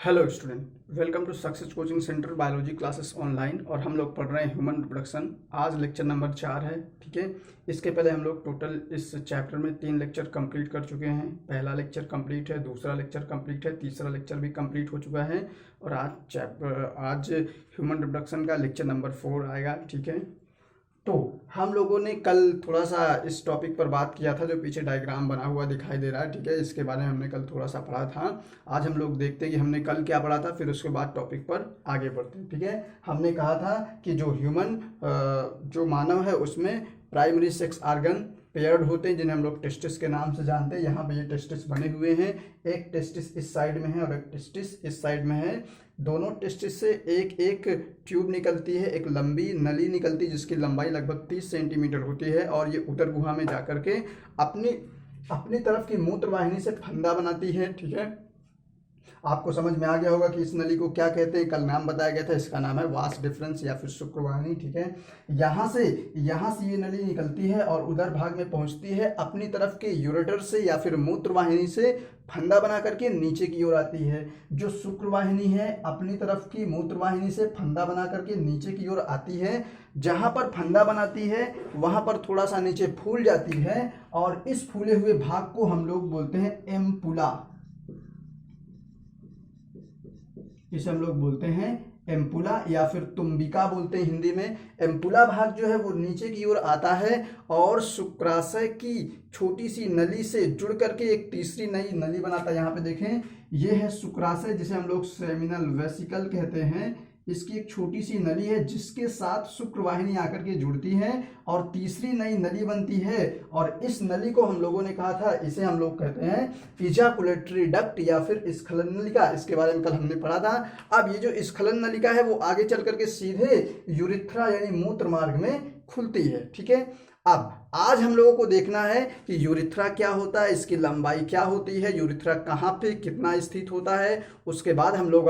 Hello student, welcome to success coaching centre biology classes online. और हम लोग पढ़ रहे हैं ह्यूमन रिप्रोडक्शन। आज लेक्चर नंबर 4 है। ठीक है, इसके पहले हम लोग टोटल इस चैप्टर में 3 लेक्चर कंप्लीट कर चुके हैं। पहला लेक्चर कंप्लीट है, दूसरा लेक्चर कंप्लीट है, तीसरा लेक्चर भी कंप्लीट हो चुका है। और आज ह्यूमन रिप्रोडक्शन का लेक्चर नंबर 4 आएगा। ठीक है, तो हम लोगों ने कल थोड़ा सा इस टॉपिक पर बात किया था, जो पीछे डायग्राम बना हुआ दिखाई दे रहा है। ठीक है, इसके बारे में हमने कल थोड़ा सा पढ़ा था। आज हम लोग देखते हैं कि हमने कल क्या पढ़ा था, फिर उसके बाद टॉपिक पर आगे बढ़ते हैं। ठीक है, हमने कहा था कि जो मानव है उसमें प्राइमरी सेक्स आर्गन पेयर्ड होते हैं, जिन्हें हम लोग टेस्टिस के नाम से जानते हैं। यहाँ पे ये टेस्टिस बने हुए हैं, एक टेस्टिस इस साइड में है और एक टेस्टिस इस साइड में है। दोनों टेस्टिस से एक एक ट्यूब निकलती है, एक लंबी नली निकलती है जिसकी लंबाई लगभग 30 सेंटीमीटर होती है। और ये उदर गुहा में जाकर के अपनी अपनी तरफ की मूत्र वाहिनी से फंदा बनाती है। ठीक है, आपको समझ में आ गया होगा कि इस नली को क्या कहते हैं। कल नाम बताया गया था, इसका नाम है वास डिफरेंस या फिर शुक्रवाहिनी। ठीक है, यहाँ से ये नली निकलती है और उधर भाग में पहुंचती है, अपनी तरफ के यूरेटर से या फिर मूत्रवाहिनी से फंदा बना करके नीचे की ओर आती है। जो शुक्रवाहिनी है अपनी तरफ की मूत्रवाहिनी से फंदा बना करके नीचे की ओर आती है। जहां पर फंदा बनाती है वहां पर थोड़ा सा नीचे फूल जाती है और इस फूले हुए भाग को हम लोग बोलते हैं एम्पुला। इसे हम लोग बोलते हैं एम्पुला या फिर तुम्बिका बोलते हैं हिंदी में। एम्पुला भाग जो है वो नीचे की ओर आता है और शुक्राशय की छोटी सी नली से जुड़ करके एक तीसरी नई नली बनाता है। यहाँ पे देखें, ये है शुक्राशय जिसे हम लोग सेमिनल वेसिकल कहते हैं। इसकी एक छोटी सी नली है जिसके साथ शुक्रवाहिनी आकर के जुड़ती है और तीसरी नई नली बनती है। और इस नली को हम लोगों ने कहा था, इसे हम लोग कहते हैं इजाकुलेटरी डक्ट या फिर स्खलन नलिका। इसके बारे में कल हमने पढ़ा था। अब ये जो स्खलन नलिका है वो आगे चल करके सीधे यूरिथ्रा यानी मूत्र मार्ग में खुलती है। ठीक है, अब आज हम लोगों को देखना है कि यूरिथ्रा क्या होता है, इसकी लंबाई क्या होती है, यूरिथ्रा कहाँ पे कितना स्थित होता है। उसके बाद हम लोग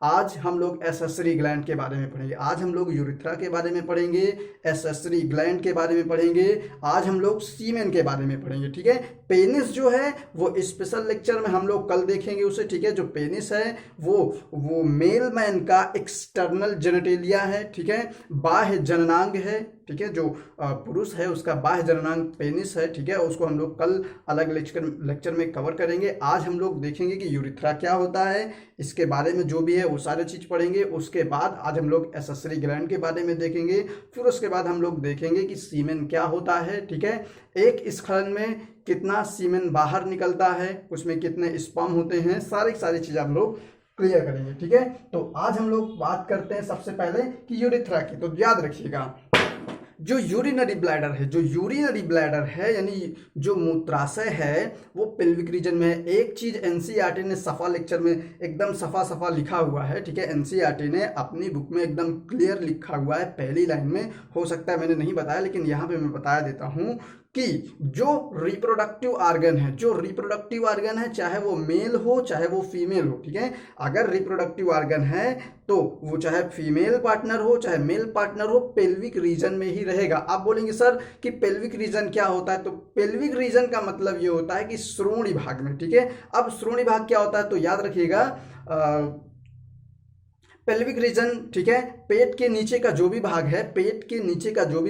आज हम लोग एसेसरी ग्लैंड के बारे में पढ़ेंगे। आज हम लोग यूरिथ्रा के बारे में पढ़ेंगे, एसेसरी ग्लैंड के बारे में पढ़ेंगे, आज हम लोग सीमेन के बारे में पढ़ेंगे। ठीक है, पेनिस जो है वो स्पेशल लेक्चर में हम लोग कल देखेंगे उसे। ठीक है, जो पेनिस है वो मेल मैन का एक्सटर्नल जेनेटेलिया है। ठीक है, बाह्य जननांग है। ठीक है, जो पुरुष है उसका बाह्य जननांग पेनिस है। ठीक है, उसको हम लोग कल अलग लेक्चर में कवर करेंगे। आज हम लोग देखेंगे कि यूरिथ्रा क्या होता है, इसके बारे में जो भी है वो सारे चीज पढ़ेंगे। उसके बाद आज हम लोग एसेसरी ग्लैंड के बारे में देखेंगे। फिर उसके बाद हम लोग देखेंगे कि सीमेन क्या होता है। ठीक है, एक स्खलन में कितना सीमेन बाहर निकलता है, उसमें कितने स्पर्म होते हैं, सारी चीज हम लोग क्लियर करेंगे। ठीक है, तो आज हम लोग बात करते हैं सबसे पहले कि यूरिथ्रा की। तो याद रखिएगा, जो यूरिनरी ब्लैडर है यानी जो मूत्राशय है वो पेल्विक रीजन में है। एक चीज एनसीईआरटी ने सफा लेक्चर में एकदम सफा लिखा हुआ है। ठीक है, एनसीईआरटी ने अपनी बुक में एकदम क्लियर लिखा हुआ है, पहली लाइन में। हो सकता है मैंने नहीं बताया, लेकिन यहाँ पे मैं बता देता हूँ कि जो रिप्रोडक्टिव आर्गन है चाहे वो मेल हो चाहे वो फीमेल हो। ठीक है, अगर रिप्रोडक्टिव आर्गन है तो वो चाहे फीमेल पार्टनर हो चाहे मेल पार्टनर हो, पेल्विक रीजन में ही रहेगा। आप बोलेंगे सर कि पेल्विक रीजन क्या होता है, तो पेल्विक रीजन का मतलब ये होता है कि श्रोणि भाग में। ठीक है, अब श्रोणि भाग क्या होता है तो याद रखिएगा, पेल्विक रीजन। ठीक है, पेट के नीचे का जो भी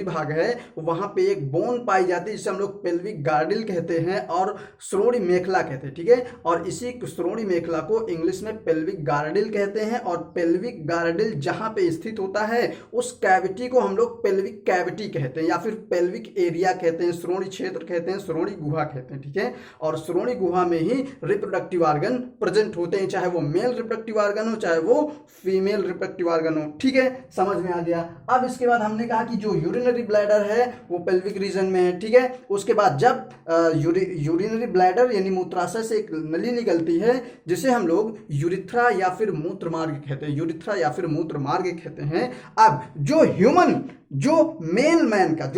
भाग है वहां पे एक बोन पाई जाती है जिसे हम लोग पेल्विक गार्डिल कहते हैं और श्रोणि मेखला कहते हैं। ठीक है, और इसी श्रोणि मेखला को इंग्लिश में पेल्विक गार्डिल कहते हैं। और पेल्विक गार्डिल जहां पे स्थित होता है उस कैविटी को हम लोग पेल्विक कैविटी कहते हैं या फिर पेल्विक एरिया कहते हैं, श्रोणि क्षेत्र कहते हैं, श्रोणि गुहा कहते हैं। ठीक है, और श्रोणि गुहा में ही रिप्रोडक्टिव आर्गन प्रेजेंट होते हैं, चाहे वो मेल रिप्रोडक्टिव आर्गन हो चाहे वो फीमेल रिप्रोडक्टिव आर्गन हो। ठीक है, समझ में आ गया। अब इसके बाद हमने कहा कि जो यूरिनरी ब्लैडर है वो पेल्विक रीजन में है। ठीक है, उसके बाद जब यूरिनरी ब्लैडर यानी मूत्राशय से एक नली निकलती है जिसे हम लोग यूरिथ्रा या फिर मूत्र मार्ग कहते हैं। अब जो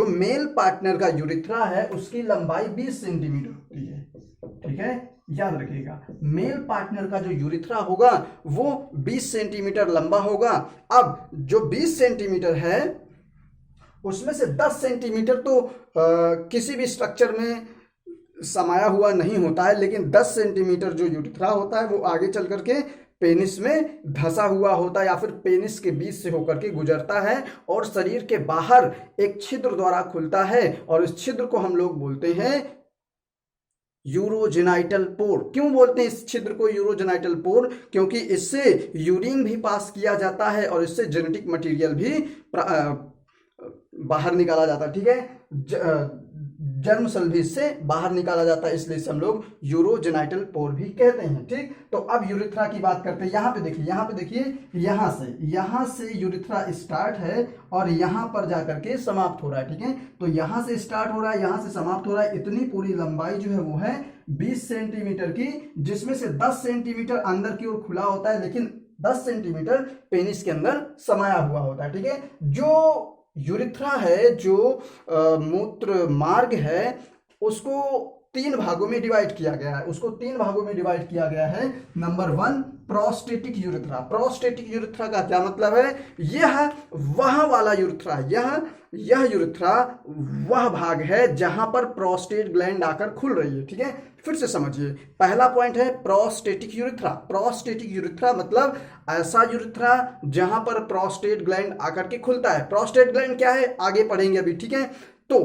मेल पार्टनर का यूरिथ्रा है उसकी लंबाई 20 सेंटीमीटर होती है। ठीक है, याद रखिएगा, मेल पार्टनर का जो यूरिथ्रा होगा वो 20 सेंटीमीटर लंबा होगा। अब जो 20 सेंटीमीटर है उसमें से 10 सेंटीमीटर तो किसी भी स्ट्रक्चर में समाया हुआ नहीं होता है, लेकिन 10 सेंटीमीटर जो यूरिथ्रा होता है वो आगे चल करके पेनिस में धंसा हुआ होता है या फिर पेनिस के बीच से होकर के गुजरता है और शरीर के बाहर एक छिद्र द्वारा खुलता है और इस छिद्र को हम लोग बोलते हैं यूरोजेनाइटल पोर। क्यों बोलते हैं इस छिद्र को यूरोजेनाइटल पोर? क्योंकि इससे यूरिन भी पास किया जाता है और इससे जेनेटिक मटेरियल भी बाहर निकाला जाता है। ठीक है, जर्म सेल भी इससे बाहर निकाला जाता है, इसलिए इसे हम लोग यूरोजेनाइटल पोर भी कहते हैं। ठीक, तो अब यूरिथ्रा की बात करते हैं। यहाँ पे देखिए यहाँ से यूरिथ्रा स्टार्ट है और यहाँ पर जाकर के समाप्त हो रहा है। ठीक है, तो यहाँ से स्टार्ट हो रहा है, यहाँ से समाप्त हो रहा है। इतनी पूरी लंबाई जो है वो है 20 सेंटीमीटर की, जिसमें से 10 सेंटीमीटर अंदर की ओर खुला होता है, लेकिन 10 सेंटीमीटर पेनिस के अंदर समाया हुआ होता है। ठीक है, जो यूरिथ्रा है, जो मूत्र मार्ग है, उसको 3 भागों में डिवाइड किया गया है। Number 1 prostatic urethra. Prostatic urethra का क्या मतलब है? यह वह वाला यूरिथ्रा, यह यूरिथ्रा वह भाग है जहां पर प्रोस्टेट ग्लैंड आकर खुल रही है। ठीक है, फिर से समझिए, पहला पॉइंट है प्रोस्टेटिक यूरिथ्रा। प्रोस्टेटिक यूरिथ्रा मतलब ऐसा यूरिथ्रा जहां पर प्रोस्टेट ग्लैंड आकर के खुलता है। प्रोस्टेट ग्लैंड क्या है आगे पढ़ेंगे अभी। ठीक है, तो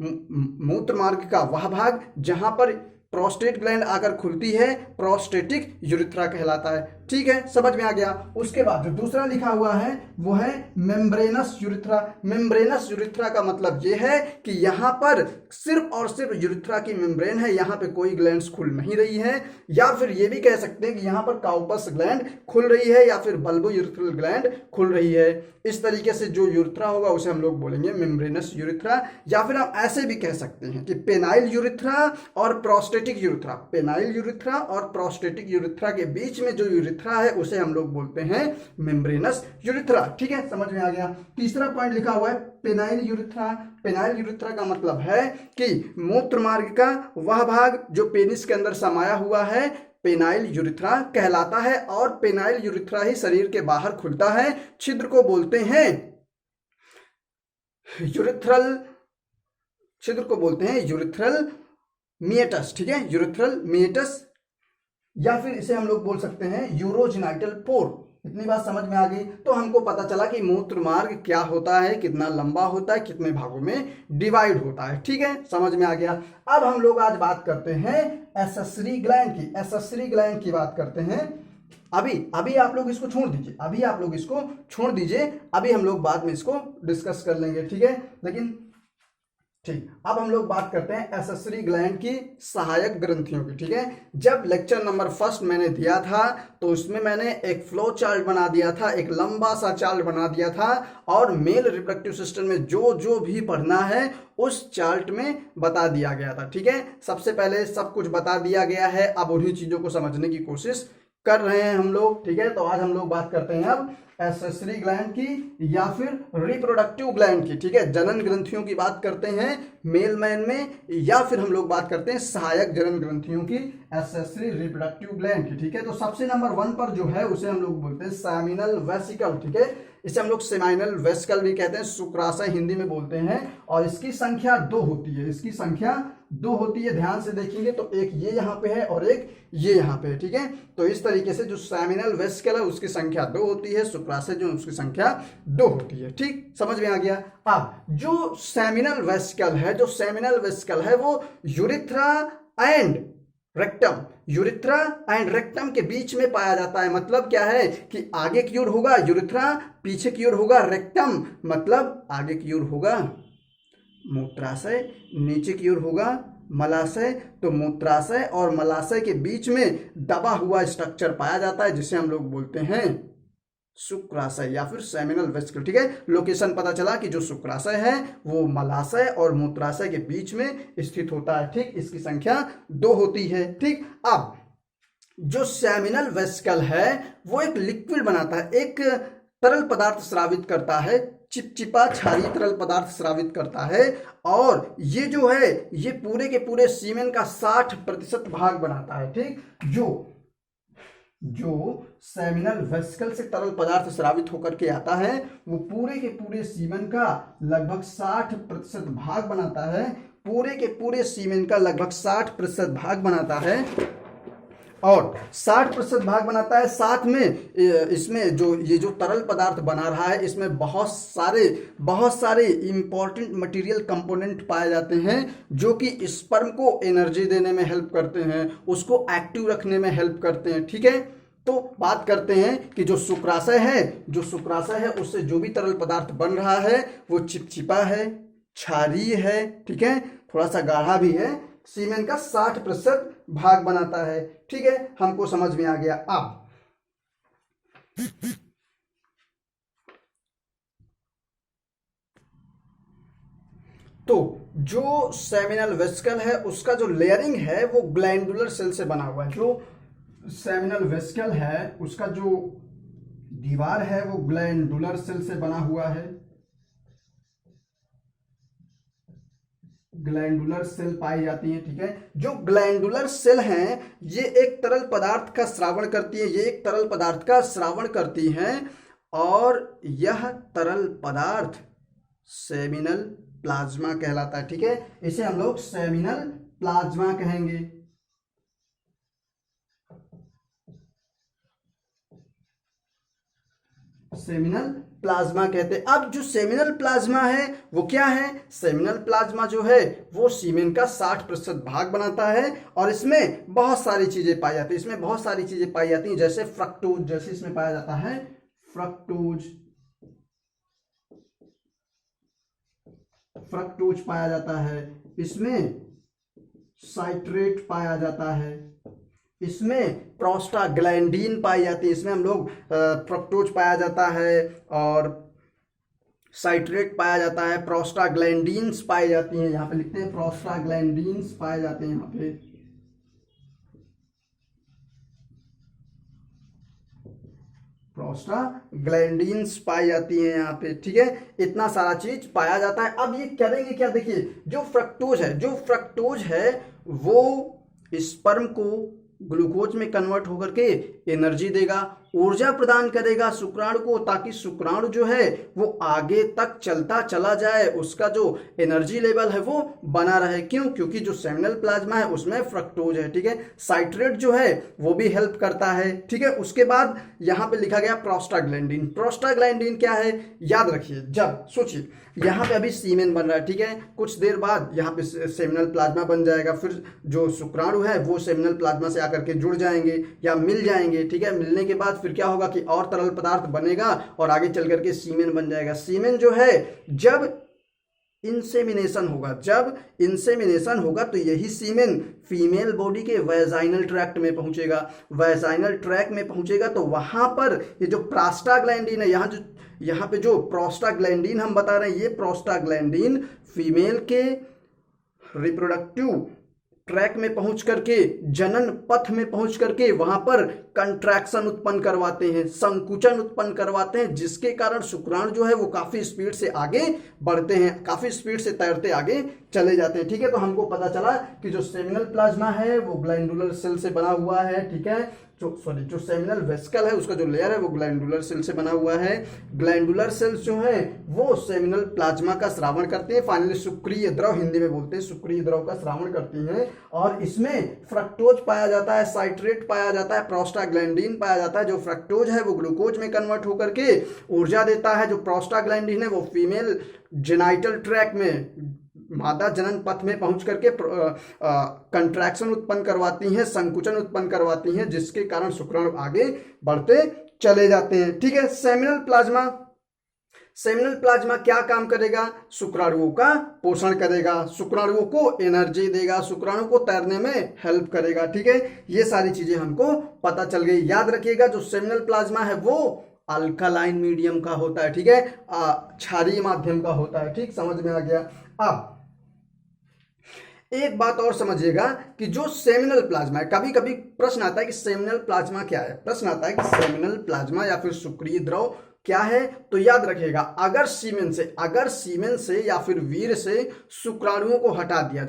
मूत्र मार्ग का वह भाग जहां पर प्रोस्टेट ग्लैंड आकर खुलती है प्रोस्टेटिक यूरिथ्रा कहलाता है। ठीक है, समझ में आ गया। उसके बाद जो दूसरा लिखा हुआ है वो है मेम्ब्रेनस यूरिथ्रा। मेम्ब्रेनस यूरिथ्रा का मतलब ये है कि यहाँ पर सिर्फ और सिर्फ यूरिथ्रा की मेम्ब्रेन है, यहाँ पे कोई ग्लैंड्स खुल नहीं रही है, या फिर ये भी कह सकते हैं कि यहाँ पर काउपस ग्लैंड खुल रही है या फिर बल्बो यूरिथ्रल ग्लैंड खुल रही है। इस तरीके से जो यूरिथ्रा होगा उसे हम लोग बोलेंगे मेम्ब्रेनस यूरिथ्रा, या फिर हम ऐसे भी कह सकते हैं कि पेनाइल यूरिथ्रा और प्रोस्टेटिक यूरिथ्रा। पेनाइल यूरिथ्रा और प्रोस्टेटिक यूरिथ्रा के बीच में जो यूरिथ्रा है उसे हम लोग बोलते हैं मेम्ब्रेनस यूरिथ्रा। ठीक है, समझ में आ गया। तीसरा पॉइंट लिखा हुआ है पेनाइल यूरिथ्रा। पेनाइल यूरिथ्रा का मतलब है कि मूत्र मार्ग का वह भाग जो पेनिस के अंदर समाया हुआ है पेनाइल यूरिथ्रा कहलाता है, और पेनाइल यूरिथ्रा ही शरीर के बाहर खुलता है। छिद्र को बोलते हैं यूरिथ्रल, छिद्र को बोलते हैं यूरिथ्रल मिएटस। ठीक है, यूरिथ्रल मिएटस, या फिर इसे हम लोग बोल सकते हैं यूरोजेनाइटल पोर। इतनी बात समझ में आ गई, तो हमको पता चला कि मूत्र मार्ग क्या होता है, कितना लंबा होता है, कितने भागों में डिवाइड होता है। ठीक है, समझ में आ गया। अब हम लोग आज बात करते हैं एक्सेसरी ग्लैंड की। एक्सेसरी ग्लैंड की बात करते हैं। अभी आप लोग इसको छोड़ दीजिए, अभी हम लोग बाद में इसको डिस्कस कर लेंगे। ठीक है, लेकिन ठीक, अब हम लोग बात करते हैं एक्सेसरी ग्लैंड की सहायक ग्रंथियों की। ठीक है, जब लेक्चर नंबर 1 मैंने दिया था तो उसमें मैंने एक फ्लो चार्ट बना दिया था, एक लंबा सा चार्ट बना दिया था, और मेल रिप्रोडक्टिव सिस्टम में जो जो भी पढ़ना है उस चार्ट में बता दिया गया था। ठीक है, सबसे पहले सब कुछ बता दिया गया है, अब उन्हीं चीजों को समझने की कोशिश कर रहे हैं हम लोग। ठीक है, तो आज हम लोग बात करते हैं अब एक्सेसरी ग्लैंड की या फिर रिप्रोडक्टिव ग्लैंड की। ठीक है, जनन ग्रंथियों की बात करते हैं मेल मैन में, या फिर हम लोग बात करते हैं सहायक जनन ग्रंथियों की, एक्सेसरी रिप्रोडक्टिव ग्लैंड की। ठीक है, तो सबसे नंबर 1 पर जो है उसे हम लोग बोलते हैं सेमिनल वेसिकल। ठीक है, इसे हम लोग सेमिनल वेसिकल भी कहते हैं, शुक्राशय हिंदी में बोलते हैं, और इसकी संख्या 2 होती है। ध्यान से देखेंगे तो एक ये यहाँ पे है और एक ये यहाँ पे है। ठीक है, तो इस तरीके से जो सेमिनल वेसिकल है उसकी संख्या 2 होती है, शुक्राशय जो उसकी संख्या 2 होती है। ठीक, समझ में आ गया। अब जो सेमिनल वेसिकल है वो यूरिथ्रा एंड रेक्टम के बीच में पाया जाता है। मतलब क्या है कि आगे की ओर होगा यूरिथ्रा, पीछे की ओर होगा रेक्टम। मतलब आगे की ओर होगा मूत्राशय, नीचे की ओर होगा मलाशय। तो मूत्राशय और मलाशय के बीच में दबा हुआ स्ट्रक्चर पाया जाता है जिसे हम लोग बोलते हैं शुक्राशय या फिर सेमिनल वेसिकल। ठीक है, लोकेशन पता चला कि जो शुक्राशय है वो मलाशय और मूत्राशय के बीच में स्थित होता है। ठीक, इसकी संख्या 2 होती है। ठीक, अब जो सेमिनल वेसिकल है वो एक लिक्विड बनाता है, एक तरल पदार्थ स्रावित करता है, चिपचिपा क्षारीय तरल पदार्थ स्रावित करता है, और ये जो है ये पूरे के पूरे सीमेन का 60% भाग बनाता है। ठीक, जो सेमिनल वेसिकल से तरल पदार्थ स्रावित होकर के आता है वो पूरे के पूरे सीमेन का लगभग 60% भाग बनाता है, पूरे के पूरे सीमेन का लगभग 60% भाग बनाता है, और 60% भाग बनाता है। साथ में इसमें जो ये जो तरल पदार्थ बना रहा है, इसमें बहुत सारे इंपॉर्टेंट मटेरियल कंपोनेंट पाए जाते हैं जो कि स्पर्म को एनर्जी देने में हेल्प करते हैं, उसको एक्टिव रखने में हेल्प करते हैं। ठीक है, तो बात करते हैं कि जो शुक्राशय है उससे जो भी तरल पदार्थ बन रहा है वो चिपचिपा है, क्षारीय है, ठीक है, थोड़ा सा गाढ़ा भी है, सीमेन का 60% भाग बनाता है। ठीक है, हमको समझ में आ गया। अब तो जो सेमिनल वेसिकल है उसका जो लेयरिंग है वो ग्लैंडुलर सेल से बना हुआ है। जो सेमिनल वेसिकल है उसका जो दीवार है वो ग्लैंडुलर सेल से बना हुआ है। ग्लैंडुलर सेल पाई जाती है। ठीक है, जो ग्लैंडुलर सेल हैं ये एक तरल पदार्थ का स्रावण करती हैं, और यह तरल पदार्थ सेमिनल प्लाज्मा कहलाता है। ठीक है, इसे हम लोग सेमिनल प्लाज्मा कहेंगे। सेमिनल प्लाज्मा कहते हैं। अब जो सेमिनल प्लाज्मा है वो क्या है? सेमिनल प्लाज्मा जो है वो सीमेन का 60% भाग बनाता है, और इसमें बहुत सारी चीजें पाई जाती हैं, जैसे फ्रक्टोज, जैसे इसमें पाया जाता है फ्रक्टोज पाया जाता है, इसमें साइट्रेट पाया जाता है, इसमें प्रोस्टाग्लैंडीन पाई जाती है, इसमें हम लोग फ्रक्टोज पाया जाता है और साइट्रेट पाया जाता है, प्रोस्टाग्लैंडीन्स पाई जाती हैं, यहाँ पे लिखते हैं प्रोस्टाग्लैंडीन्स पाए जाते हैं, यहाँ पे प्रोस्टाग्लैंडीन्स पाई जाती है यहाँ पे। ठीक है, इतना सारा चीज पाया जाता है। अब ये करेंगे क्या? देखिए, जो फ्रक्टोज है वो स्पर्म को ग्लूकोज में कन्वर्ट होकर के एनर्जी देगा, ऊर्जा प्रदान करेगा शुक्राणु को, ताकि शुक्राणु जो है वो आगे तक चलता चला जाए, उसका जो एनर्जी लेवल है वो बना रहे। क्यों? क्योंकि जो सेमिनल प्लाज्मा है उसमें फ्रक्टोज है। ठीक है, साइट्रेट जो है वो भी हेल्प करता है। ठीक है, उसके बाद यहाँ पे लिखा गया प्रोस्टाग्लैंडीन क्या है? याद रखिए, जब सोचिए यहाँ पे अभी सीमेन बन रहा है, ठीक है, कुछ देर बाद यहाँ पे सेमिनल प्लाज्मा बन जाएगा, फिर जो शुक्राणु है वो सेमिनल प्लाज्मा से आकर के जुड़ जाएंगे या मिल जाएंगे। ठीक है, मिलने के बाद फिर क्या होगा कि और तरल पदार्थ बनेगा और आगे चल करके सीमेन बन जाएगा। सीमेन जो है जब इंसेमिनेशन होगा तो यही सीमेन फीमेल बॉडी के वैजाइनल ट्रैक्ट में पहुंचेगा। तो वहां पर ये जो प्रोस्टाग्लैंडीन है, यहाँ पे जो प्रोस्टाग्लैंडीन हम बता रहे हैं, ये प्रोस्टाग्लैंडीन फीमेल के रिप्रोडक्टिव ट्रैक में पहुंच करके, जनन पथ में पहुंच करके वहां पर कंट्रैक्शन उत्पन्न करवाते हैं, संकुचन उत्पन्न करवाते हैं, जिसके कारण शुक्राणु जो है वो काफी स्पीड से आगे बढ़ते हैं, काफी स्पीड से तैरते आगे चले जाते हैं। ठीक है, तो हमको पता चला कि जो सेमिनल प्लाज्मा है वो ग्लैंडुलर सेल से बना हुआ है। ठीक है, जो सेमिनल वेसिकल है उसका जो लेयर है वो ग्लैंडुलर सेल से बना हुआ है। ग्लैंडुलर सेल्स जो है वो सेमिनल प्लाज्मा का स्रावण करते हैं। फाइनली शुक्रिय द्रव, हिंदी में बोलते हैं, शुक्रिय द्रव का स्रावण करती हैं, और इसमें फ्रक्टोज पाया जाता है, साइट्रेट पाया जाता है, प्रोस्टाग्लैंडीन पाया जाता है। जो फ्रक्टोज है वो ग्लूकोज में कन्वर्ट होकर के ऊर्जा देता है, जो प्रोस्टाग्लैंडीन है वो फीमेल जेनाइटल ट्रैक में, मादा जनन पथ में पहुंच करके कंट्रैक्शन उत्पन्न करवाती हैं, संकुचन उत्पन्न करवाती हैं, जिसके कारण शुक्राणु आगे बढ़ते चले जाते हैं। ठीक है, सेमिनल प्लाज्मा क्या काम करेगा? शुक्राणुओं का पोषण करेगा, शुक्राणुओं को एनर्जी देगा, शुक्राणु को तैरने में हेल्प करेगा। ठीक है, ये सारी चीजें हमको पता चल गई। याद रखिएगा, जो सेमिनल प्लाज्मा है वो अल्कालाइन मीडियम का होता है। ठीक है, क्षारीय माध्यम का होता है। ठीक, समझ में आ गया। अब एक बात और समझिएगा कि जो सेमिनल प्लाज्मा है, कभी कभी प्रश्न आता है कि सेमिनल प्लाज्मा क्या है, सेमिनल प्लाज्मा या फिर शुक्रिय द्रव क्या है? तो याद रखिएगा, अगर सीमेन से या फिर वीर से शुक्राणुओं को हटा दिया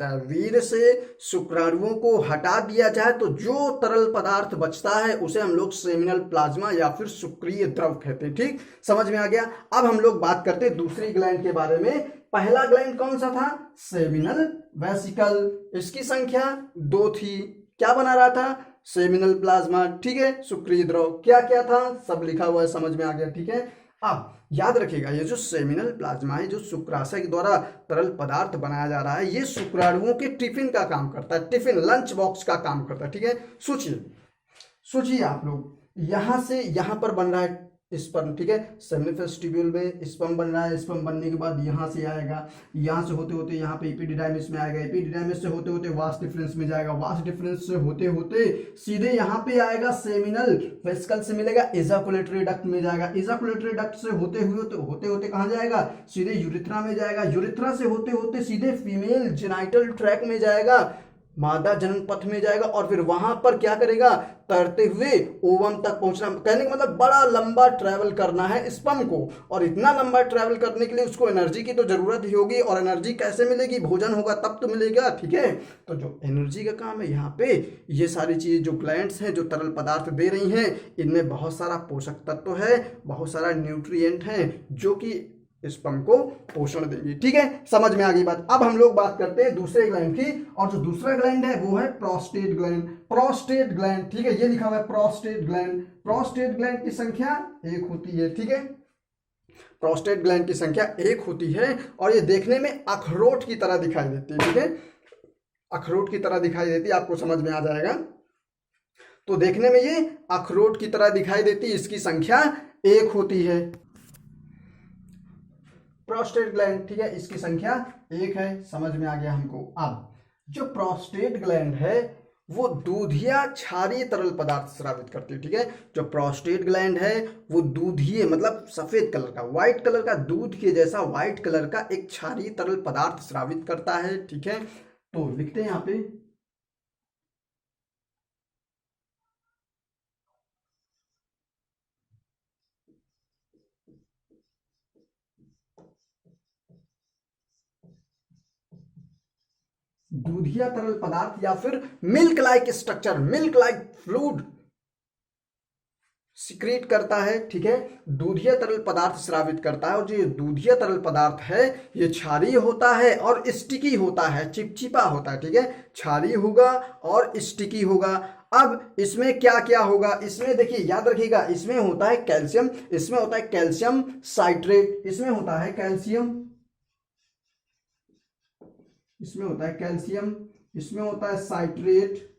जाए, तो जो तरल पदार्थ बचता है उसे हम लोग सेमिनल प्लाज्मा या फिर शुक्रिय द्रव कहते हैं। ठीक, समझ में आ गया। अब हम लोग बात करते हैं दूसरी ग्लैंड के बारे में पहला ग्लैंड कौन सा था? Seminal vesicle. इसकी संख्या 2 थी। क्या बना रहा था? Seminal plasma. ठीक है, शुक्रिय द्रव। क्या क्या था? सब लिखा हुआ है, समझ में आ गया। ठीक है, अब याद रखिएगा ये जो सेमिनल प्लाज्मा है, जो शुक्राशय के द्वारा तरल पदार्थ बनाया जा रहा है, ये शुक्राणुओं के टिफिन का काम करता है, टिफिन लंच बॉक्स का काम करता है। ठीक है, सोचिए आप लोग, यहां से यहां पर बन रहा है स्पर्म। ठीक है, सेमिनिफेरस ट्यूब्यूल में स्पर्म बन रहा है। स्पर्म बनने के बाद यहाँ से आएगा, यहाँ से होते होते यहाँ पे एपिडिडाइमिस में आएगा, एपिडिडाइमिस से होते होते वास डिफरेंस में जाएगा, वास डिफरेंस से होते होते सीधे यहाँ पे आएगा, सेमिनल वेसिकल से मिलेगा, एजाकुलेटरी डक्ट में जाएगा, एजाकुलेटरी डक्ट से होते होते कहाँ जाएगा? सीधे यूरिथ्रा में जाएगा, यूरिथ्रा से होते होते सीधे फीमेल जेनाइटल ट्रैक में जाएगा, मादा जनन पथ में जाएगा, और फिर वहां पर क्या करेगा? तैरते हुए ओवम तक पहुंचना। कहने का मतलब बड़ा लंबा ट्रैवल करना है स्पर्म को, और इतना लंबा ट्रैवल करने के लिए उसको एनर्जी की तो जरूरत ही होगी, और एनर्जी कैसे मिलेगी? भोजन होगा तब तो मिलेगा। ठीक है, तो जो एनर्जी का काम है यहाँ पे, ये सारी चीजें जो ग्लैंड्स हैं जो तरल पदार्थ दे रही हैं, इनमें बहुत सारा पोषक तत्व है, बहुत सारा न्यूट्रिएंट है जो कि स्पर्म को पोषण देगी। ठीक है, समझ में आ गई बात। अब हम लोग बात करते हैं दूसरे ग्लैंड की, और जो दूसरा ग्लैंड है वो है प्रोस्टेट ग्लैंड। प्रोस्टेट ग्लैंड, ठीक है, ये लिखा हुआ है प्रोस्टेट ग्लैंड। प्रोस्टेट ग्लैंड की संख्या 1 होती है। ठीक है, प्रोस्टेट ग्लैंड की संख्या 1 होती है, और ये देखने में अखरोट की तरह दिखाई देती है। ठीक है, अखरोट की तरह दिखाई देती है, आपको समझ में आ जाएगा। तो देखने में ये अखरोट की तरह दिखाई देती है, इसकी संख्या 1 होती है प्रोस्टेट ग्लैंड। ठीक है, इसकी संख्या 1 है, समझ में आ गया हमको। अब जो प्रोस्टेट ग्लैंड है वो दूधिया क्षारीय तरल पदार्थ स्रावित करती है। ठीक है, जो प्रोस्टेट ग्लैंड है वो दूधिया मतलब सफेद कलर का, व्हाइट कलर का, दूध के जैसा व्हाइट कलर का एक क्षारीय तरल पदार्थ स्रावित करता है। ठीक है, तो लिखते हैं यहाँ पे दूधिया तरल पदार्थ या फिर milk like structure, milk like fluid secrete करता है। ठीक है, दूधिया तरल पदार्थ स्रावित करता है, और जो ये दूधिया तरल पदार्थ है ये क्षारीय होता है और स्टिकी होता है, चिपचिपा होता है। ठीक है, क्षारीय होगा और स्टिकी होगा। अब इसमें क्या क्या होगा? इसमें देखिए, याद रखिएगा, इसमें होता है कैल्शियम, इसमें होता है कैल्शियम साइट्रेट, इसमें होता है कैल्शियम, इसमें होता है कैल्शियम, इसमें होता है साइट्रेट,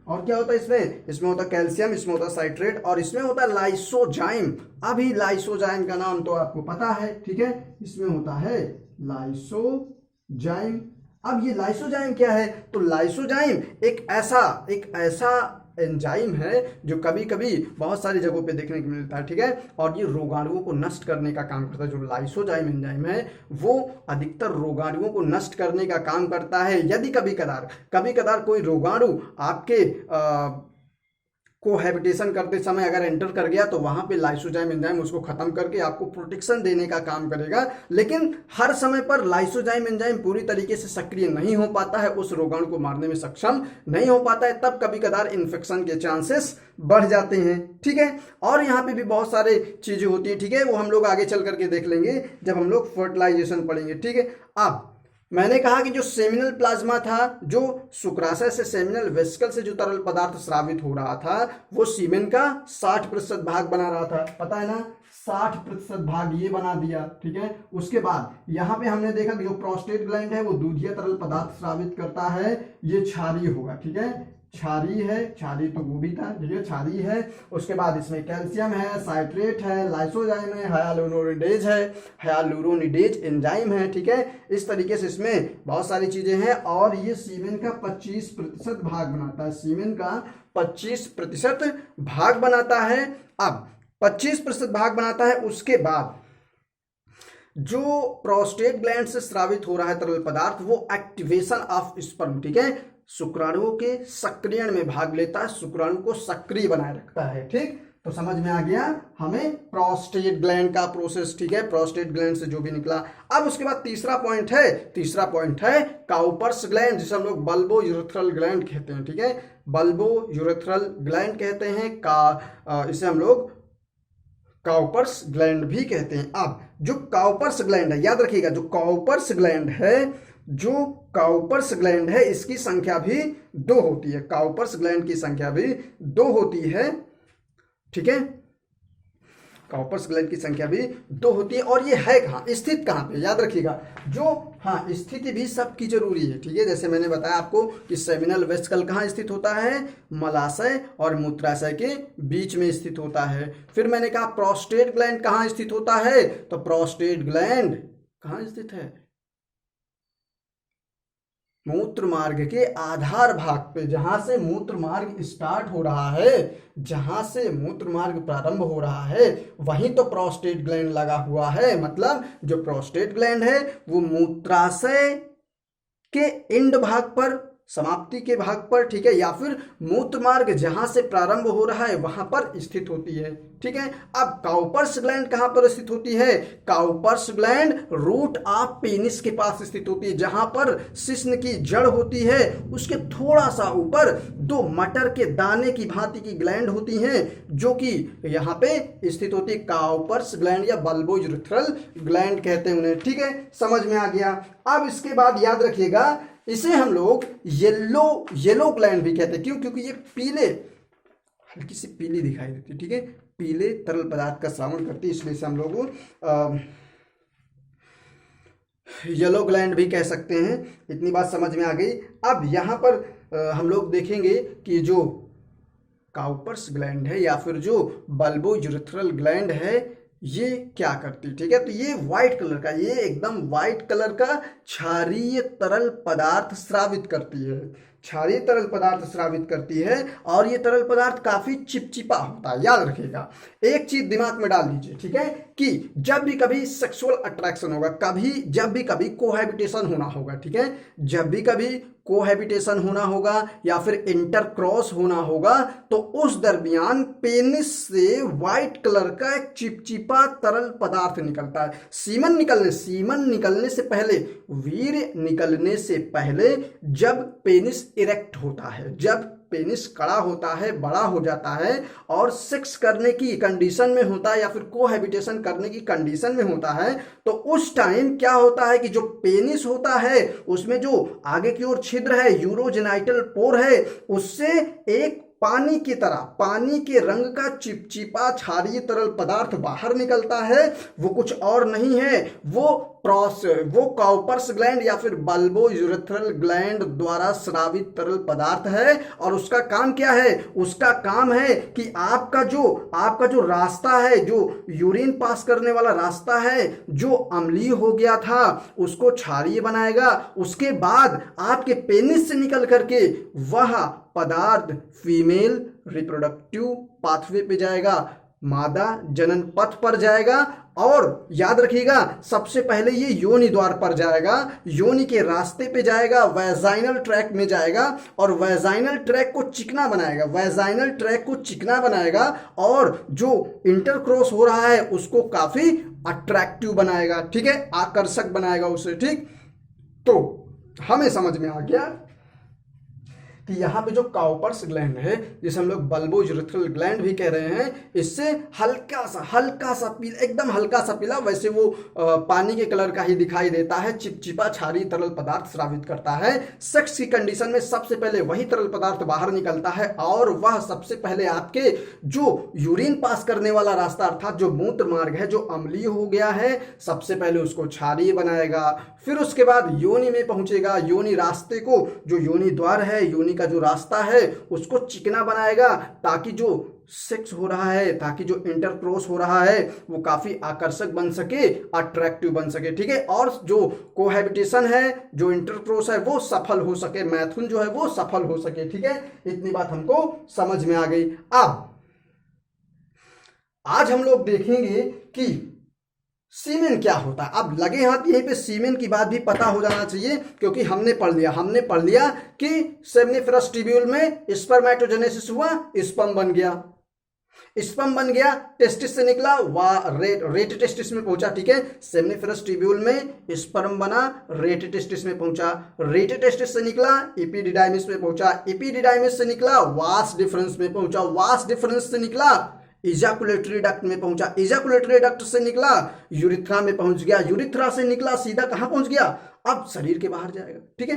और क्या होता है इसमें? इसमें होता है कैल्शियम, इसमें होता है साइट्रेट, और इसमें होता है लाइसोजाइम। अभी लाइसोजाइम का नाम तो आपको पता है। ठीक है, इसमें होता है लाइसोजाइम। अब ये लाइसोजाइम क्या है? तो लाइसोजाइम एक ऐसा एंजाइम है जो कभी कभी बहुत सारी जगहों पे देखने को मिलता है। ठीक है, और ये रोगाणुओं को नष्ट करने का काम करता है। जो लाइसोजाइम एंजाइम है वो अधिकतर रोगाणुओं को नष्ट करने का काम करता है। यदि कभी कदार कोई रोगाणु आपके कोहैबिटेशन करते समय अगर एंटर कर गया, तो वहां पे लाइसोजाइम एंजाइम उसको खत्म करके आपको प्रोटेक्शन देने का काम करेगा। लेकिन हर समय पर लाइसोजाइम एंजाइम पूरी तरीके से सक्रिय नहीं हो पाता है, उस रोगाणु को मारने में सक्षम नहीं हो पाता है, तब कभी कदार इन्फेक्शन के चांसेस बढ़ जाते हैं। ठीक है, और यहाँ पे भी बहुत सारे चीजें होती है। ठीक है, वो हम लोग आगे चल करके देख लेंगे जब हम लोग फर्टिलाइजेशन पढ़ेंगे। ठीक है, अब मैंने कहा कि जो सेमिनल प्लाज्मा था, जो शुक्राशय से सेमिनल वेसिकल से जो तरल पदार्थ स्रावित हो रहा था, वो सीमेन का 60% भाग बना रहा था। पता है ना, 60% भाग ये बना दिया। ठीक है, उसके बाद यहाँ पे हमने देखा कि जो प्रोस्टेट ग्लैंड है वो दूधिया तरल पदार्थ स्रावित करता है, ये क्षारीय होगा। ठीक है, क्षारीय है, क्षारीय तो वो भी था। ठीक है, क्षारीय है। उसके बाद इसमें कैल्शियम है, साइट्रेट है, लाइसोजाइम है, हायालुरोनिडेज एंजाइम है। ठीक है, इस तरीके से इसमें बहुत सारी चीजें हैं, और ये सीमेन का 25% भाग बनाता है। सीमेन का 25% भाग बनाता है। अब 25% भाग बनाता है, उसके बाद जो प्रोस्टेट ग्लैंड से स्रावित हो रहा है तरल पदार्थ, वो एक्टिवेशन ऑफ स्पर्म, ठीक है, शुक्राणुओं के सक्रियण में भाग लेता है, शुक्राणु को सक्रिय बनाए रखता है। ठीक, तो समझ में आ गया हमें प्रोस्टेट ग्लैंड का प्रोसेस। ठीक है, प्रोस्टेट ग्लैंड से जो भी निकला। अब उसके बाद तीसरा पॉइंट है काउपर्स ग्लैंड, जिसे हम लोग बल्बो यूरेथ्रल ग्लैंड कहते हैं। ठीक है, बल्बो यूरेथ्रल ग्लैंड कहते हैं, इसे हम लोग काउपर्स ग्लैंड भी कहते हैं। अब जो काउपर्स ग्लैंड है, याद रखिएगा, जो काउपर्स ग्लैंड है इसकी संख्या भी 2 होती है। काउपर्स ग्लैंड की संख्या भी 2 होती है, ठीक है। काउपर्स ग्लैंड की संख्या भी 2 होती है। और ये है कहाँ, स्थित कहाँ पे, याद रखिएगा। जो हाँ, स्थिति भी सबकी जरूरी है, ठीक है। जैसे मैंने बताया आपको कि सेमिनल वेसिकल कहाँ स्थित होता है, मलाशय और मूत्राशय के बीच में स्थित होता है। फिर मैंने कहा प्रोस्टेट ग्लैंड कहाँ स्थित होता है, तो प्रोस्टेट ग्लैंड कहाँ स्थित है, मूत्र मार्ग के आधार भाग पे, जहां से मूत्र मार्ग स्टार्ट हो रहा है, जहां से मूत्र मार्ग प्रारंभ हो रहा है, वहीं तो प्रोस्टेट ग्लैंड लगा हुआ है। मतलब जो प्रोस्टेट ग्लैंड है वो मूत्राशय के एंड भाग पर, समाप्ति के भाग पर, ठीक है, या फिर मूत्र मार्ग जहां से प्रारंभ हो रहा है वहां पर स्थित होती है, ठीक है। अब काउपर्स ग्लैंड कहां पर स्थित होती है, Cowper's gland root of penis के पास स्थित होती है, जहां पर शिश्न की जड़ होती है उसके थोड़ा सा ऊपर 2 मटर के दाने की भांति की ग्लैंड होती हैं, जो कि यहाँ पे स्थित होती है। काउपर्स ग्लैंड या बल्बोयूरेथ्रल ग्लैंड कहते हैं उन्हें, ठीक है, समझ में आ गया। अब इसके बाद याद रखिएगा, इसे हम लोग येलो ग्लैंड भी कहते हैं। क्यों, क्योंकि ये पीले, हल्की सी पीली दिखाई देती है, ठीक है, पीले तरल पदार्थ का श्रावण करती है, इसलिए से हम लोग येलो ग्लैंड भी कह सकते हैं। इतनी बात समझ में आ गई। अब यहाँ पर हम लोग देखेंगे कि जो काउपर्स ग्लैंड है या फिर जो बल्बोयूरेथ्रल ग्लैंड है ये क्या करती, ठीक है। तो ये व्हाइट कलर का, ये एकदम व्हाइट कलर का क्षारीय तरल पदार्थ स्रावित करती है, क्षारीय तरल पदार्थ स्रावित करती है। और ये तरल पदार्थ काफी चिपचिपा होता है। याद रखिएगा, एक चीज दिमाग में डाल लीजिए, ठीक है, कि जब भी कभी सेक्सुअल अट्रैक्शन होगा, जब भी कभी कोहैबिटेशन होना होगा, ठीक है, जब भी कभी कोहैबिटेशन होना होगा या फिर इंटरक्रॉस होना होगा, तो उस दरमियान पेनिस से व्हाइट कलर का एक चिपचिपा तरल पदार्थ निकलता है। सीमन निकलने से पहले, वीर्य निकलने से पहले, जब पेनिस इरेक्ट होता है, जब पेनिस कड़ा होता है, बड़ा हो जाता है और सेक्स करने की कंडीशन में होता है या फिर कोहैबिटेशन करने की कंडीशन में होता है, तो उस टाइम क्या होता है कि जो पेनिस होता है उसमें जो आगे की ओर छिद्र है, यूरोजेनाइटल पोर है, उससे एक पानी की तरह, पानी के रंग का चिपचिपा क्षारीय तरल पदार्थ बाहर निकलता है। वो कुछ और नहीं है, वो काउपर्स ग्लैंड या फिर बल्बोयूरेथ्रल ग्लैंड द्वारा स्रावित तरल पदार्थ है। और उसका काम क्या है, उसका काम है कि आपका जो रास्ता है, जो यूरिन पास करने वाला रास्ता है, जो अम्लीय हो गया था उसको क्षारीय बनाएगा। उसके बाद आपके पेनिस से निकल करके वह पदार्थ फीमेल रिप्रोडक्टिव पाथवे पे जाएगा, मादा जनन पथ पर जाएगा। और याद रखिएगा, सबसे पहले ये योनि द्वार पर जाएगा, योनि के रास्ते पे जाएगा, वैजाइनल ट्रैक में जाएगा और वैजाइनल ट्रैक को चिकना बनाएगा और जो इंटरक्रॉस हो रहा है उसको काफी अट्रैक्टिव बनाएगा, ठीक है, आकर्षक बनाएगा उसे, ठीक। तो हमें समझ में आ गया कि यहाँ पे जो काउपर्स ग्लैंड है, जिसे हम लोग बल्बोयूरेथ्रल ग्लैंड भी कह रहे हैं, इससे हल्का सा पीला, एकदम हल्का सा पीला, वैसे वो पानी के कलर का ही दिखाई देता है, चिपचिपा क्षारीय तरल पदार्थ स्रावित करता है। सेक्स की कंडीशन में सबसे पहले वही तरल पदार्थ बाहर निकलता है और वह सबसे पहले आपके जो यूरिन पास करने वाला रास्ता अर्थात जो मूत्र मार्ग है, जो अम्लीय हो गया है, सबसे पहले उसको क्षारीय बनाएगा। फिर उसके बाद योनि में पहुंचेगा, योनि रास्ते को, जो योनि द्वार है, योनि का जो रास्ता है उसको चिकना बनाएगा, ताकि जो सेक्स हो रहा है, ताकि जो इंटरक्रॉस हो रहा है वो काफी आकर्षक बन सके, अट्रैक्टिव बन सके, ठीक है। और जो कोहैबिटेशन है, जो इंटरक्रॉस है वो सफल हो सके, मैथुन जो है वो सफल हो सके, ठीक है। इतनी बात हमको समझ में आ गई। अब आज हम लोग देखेंगे कि सीमेन क्या होता है। अब लगे हाथ यहीं पे सीमेन की बात भी पता हो जाना चाहिए, क्योंकि हमने पढ़ लिया कि सेमनीफेरस ट्यूब्यूल में स्पर्मेटोजेनेसिस हुआ, स्पर्म बन गया, टेस्टिस से निकला, रेट टेस्टिस में पहुंचा, ठीक है। सेमनीफेरस ट्यूब्यूल में स्पर्म बना, रेट टेस्टिस में पहुंचा, रेट टेस्टिस से निकला, एपिडिडाइमिस में पहुंचा, एपिडिडाइमिस से निकला, वास डिफरेंस में पहुंचा, वास डिफरेंस से निकला इजाकुलेटरी डक्ट में पहुंचा, इजाकुलेटरी डक्ट से निकला यूरिथ्रा में पहुंच गया, यूरिथ्रा से निकला सीधा कहां पहुंच गया, अब शरीर के बाहर जाएगा। ठीक है,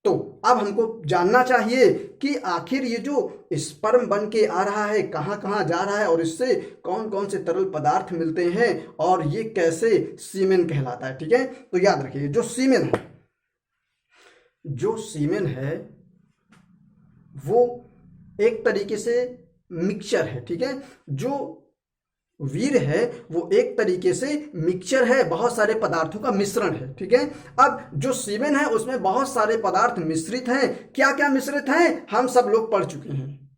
तो अब हमको जानना चाहिए कि आखिर ये जो स्पर्म बन के आ रहा है कहां कहां जा रहा है और इससे कौन कौन से तरल पदार्थ मिलते हैं और ये कैसे सीमेन कहलाता है। ठीक है, तो याद रखिए जो सीमेन है वो एक तरीके से मिक्सचर है। ठीक है, जो वीर है वो एक तरीके से मिक्सचर है, बहुत सारे पदार्थों का मिश्रण है। ठीक है, अब जो सीमेन है उसमें बहुत सारे पदार्थ मिश्रित हैं। क्या क्या मिश्रित हैं हम सब लोग पढ़ चुके हैं।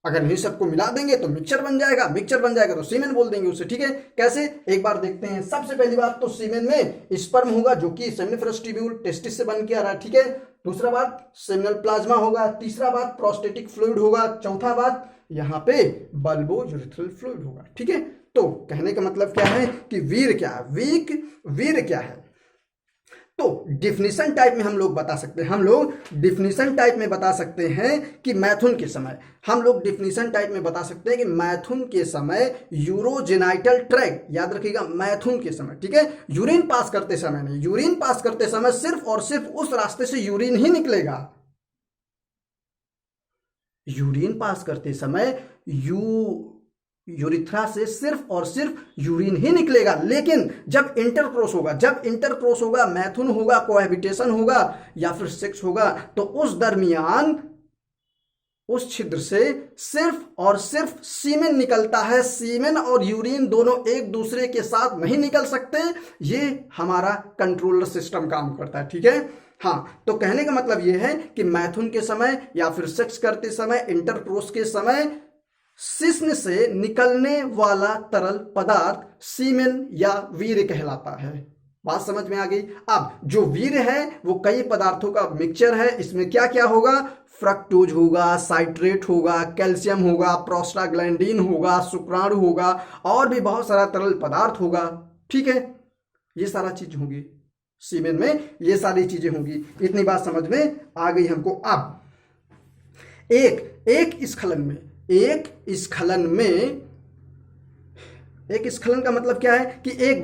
अगर इन्हीं सबको मिला देंगे तो मिक्सचर बन जाएगा, मिक्सचर बन जाएगा तो सीमेन बोल देंगे उसे। ठीक है, कैसे, एक बार देखते हैं। सबसे पहली बात तो सीमेन में स्पर्म होगा जो कि सेमिनिफरस ट्यूब्यूल टेस्टिस से बन के आ रहा है। ठीक है, दूसरा बात सेमिनल प्लाज्मा होगा, तीसरा बात प्रोस्टेटिक फ्लूइड होगा, चौथा बात यहाँ पे बल्बो यूरिथ्रल फ्लूइड होगा। ठीक है, तो कहने का मतलब क्या है कि वीर क्या है, वीर क्या है। तो डिफिनीशन टाइप में हम लोग बता सकते हैं, कि मैथुन के समय मैथुन के समय यूरोजेनाइटल ट्रैक, याद रखिएगा मैथुन के समय। ठीक है, यूरिन पास करते समय नहीं, यूरिन पास करते समय सिर्फ और सिर्फ उस रास्ते से यूरिन ही निकलेगा। यूरिन पास करते समय यूरिथ्रा से सिर्फ और सिर्फ यूरिन ही निकलेगा। लेकिन जब इंटरक्रॉस होगा, मैथुन होगा, कोहैबिटेशन होगा या फिर सेक्स होगा, तो उस दरमियान उस छिद्र से सिर्फ और सिर्फ सीमेन निकलता है। सीमेन और यूरिन दोनों एक दूसरे के साथ नहीं निकल सकते, ये हमारा कंट्रोलर सिस्टम काम करता है। ठीक है, हाँ, तो कहने का मतलब ये है कि मैथुन के समय या फिर सेक्स करते समय, इंटरक्रॉस के समय शिश्न से निकलने वाला तरल पदार्थ सीमेन या वीर्य कहलाता है। बात समझ में आ गई। अब जो वीर्य है वो कई पदार्थों का मिक्सचर है। इसमें क्या क्या होगा, फ्रक्टोज होगा, साइट्रेट होगा, कैल्शियम होगा, प्रोस्टाग्लैंडिन होगा, शुक्राणु होगा और भी बहुत सारा तरल पदार्थ होगा। ठीक है, ये सारा चीज होगी सीमेन में, ये सारी चीजें होंगी। इतनी बात समझ में आ गई हमको। अब एक स्खलन का मतलब क्या है कि एक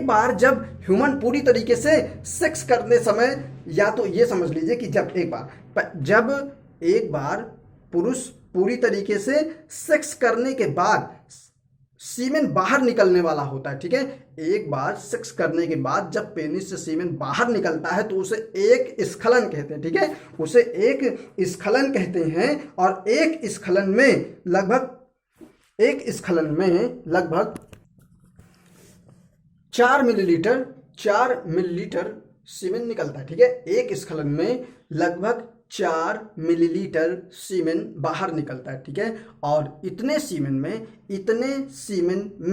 बार जब ह्यूमन पूरी तरीके से सेक्स करने समय, या तो ये समझ लीजिए कि जब एक बार पुरुष पूरी तरीके से सेक्स करने के बाद सीमेन बाहर निकलने वाला होता है। ठीक है, एक बार सेक्स करने के बाद जब पेनिस से सीमेन बाहर निकलता है तो उसे एक स्खलन कहते हैं। ठीक है, उसे एक स्खलन कहते हैं। और एक स्खलन में लगभग 4 मिलीलीटर सीमेन निकलता है। ठीक है, एक स्खलन में लगभग 4 मिलीलीटर सीमेन बाहर निकलता है। ठीक है, और इतने सीमेन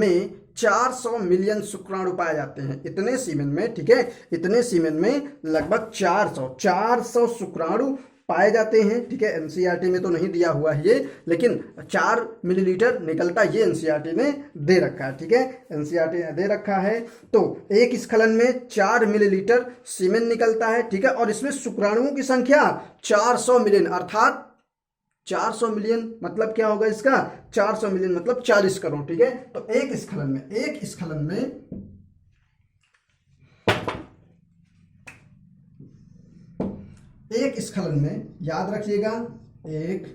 में 400 मिलियन शुक्राणु पाए जाते हैं। इतने सीमेन में लगभग 400 शुक्राणु पाए जाते हैं। ठीक है, एनसीईआरटी में तो नहीं दिया हुआ है ये, लेकिन 4 मिलीलीटर निकलता ये एनसीईआरटी ने दे रखा है। ठीक है, एनसीईआरटी ने दे रखा है। तो एक स्खलन में 4 मिलीलीटर सीमेन निकलता है। ठीक है, और इसमें शुक्राणुओं की संख्या 400 मिलियन, अर्थात 400 मिलियन मतलब क्या होगा इसका, 400 मिलियन मतलब 40 करोड़। ठीक है, तो एक स्खलन में याद रखिएगा, एक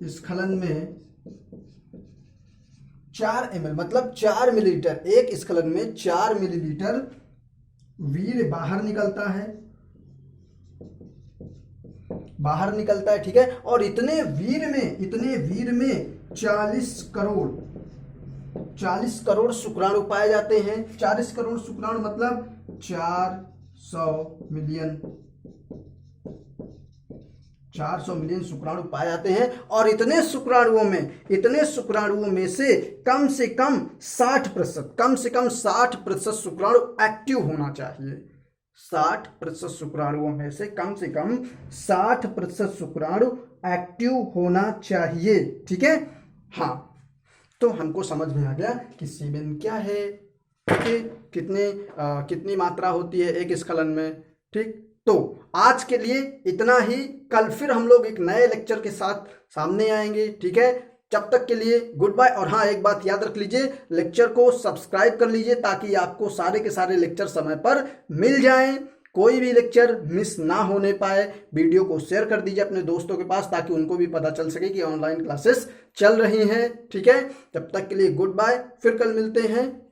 स्खलन में 4 ml मतलब 4 मिलीलीटर, एक स्खलन में 4 मिलीलीटर वीर्य बाहर निकलता है। ठीक है, और इतने वीर्य में 40 करोड़ शुक्राणु पाए जाते हैं। 40 करोड़ शुक्राणु मतलब 400 मिलियन शुक्राणु पाए जाते हैं। और इतने शुक्राणुओं में से कम से कम 60% शुक्राणु एक्टिव होना चाहिए। 60% शुक्राणुओं में से कम 60% शुक्राणु एक्टिव होना चाहिए। ठीक है, हाँ, तो हमको समझ में आ गया कि सीमेन क्या है, कितनी मात्रा होती है एक स्खलन में। ठीक, तो आज के लिए इतना ही, कल फिर हम लोग एक नए लेक्चर के साथ सामने आएंगे, ठीक है। जब तक के लिए गुड बाय। और हाँ, एक बात याद रख लीजिए, लेक्चर को सब्सक्राइब कर लीजिए ताकि आपको सारे के सारे लेक्चर समय पर मिल जाएं, कोई भी लेक्चर मिस ना होने पाए। वीडियो को शेयर कर दीजिए अपने दोस्तों के पास ताकि उनको भी पता चल सके कि ऑनलाइन क्लासेस चल रही हैं, ठीक है। तब तक के लिए गुड बाय, फिर कल मिलते हैं।